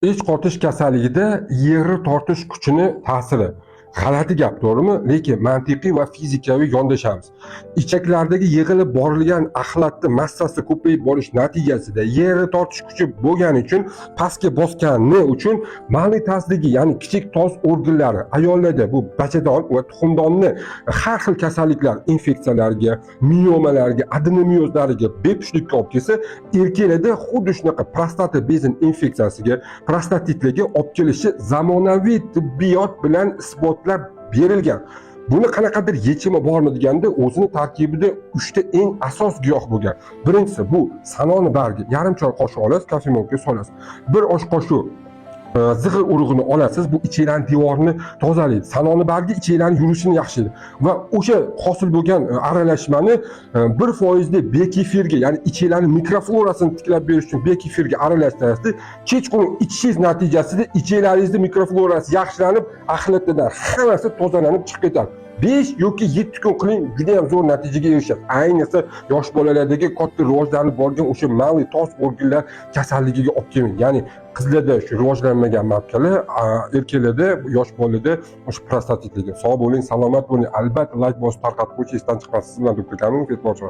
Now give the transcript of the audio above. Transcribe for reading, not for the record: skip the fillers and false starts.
Ich tortish kasalligida yeri tortish kuchini ta'siri. G'alati gap, to'g'rimi? Lekin mantiqiy va fizikaviy yondashamiz. Ichaklardagi yig'ilib borilgan axlatni massasi ko'payib borish natijasida yeri tortish kuchi bo'lgani uchun pastga bosgani uchun ma'lum tarzdagi, ya'ni kichik tos organlari ayollarda bu bachadon va tuxumdonni har xil kasalliklar, infeksiyalarga, miomalarga, adenomiyozlariga bepushtlikka olib kelsa, erkaklarda xuddi shunaqa prostata bezin infeksiyasiga, prostatitlarga olib kelishi zamonaviy tibbiyot bilan isbotlab berilgan. Buni qanaqadir yechimi bormi deganda, o'zini tarkibida 3 ta eng asos giyoh bo'lgan. Birinchisi bu sanoni bargi, yarim choy qoshiq olasiz, kofemonka solasiz. Bir osh qoshiq zig'ir urug'ini olasiz, bu ichaklarning devorini tozalaydi. Sanoni bargi ichaklarning yurishini yaxshilaydi va o'sha hosil bo'lgan aralashmani 1% bekefirga, ya'ni ichaklarning mikroflorasini tiklab berish uchun bekefirga aralashtirasiz. Kechqurun ichishingiz natijasida ichaklaringizning mikroflorasi yaxshilanib, axlatlardan hammasi tozalanib chiqib ketadi. 5 yoki 7 kun qiling, juda ham zo'r natijaga erishasiz. Ayniqsa yosh bolalardagi katta rivojlanib borgan o'sha ma'lum tos organlar kasalligiga olib kelmaydi. Ya'ni qizlarda shu rivojlanmagan mavkalar, erkaklarda, yosh bolalarda o'sha prostatitlarga. Sog' bo'ling, salomat bo'ling. Albatta like bosib tarqatib qo'yishingizdan chiqmasin. Sizlar doktor Kamilov, e'tiborchi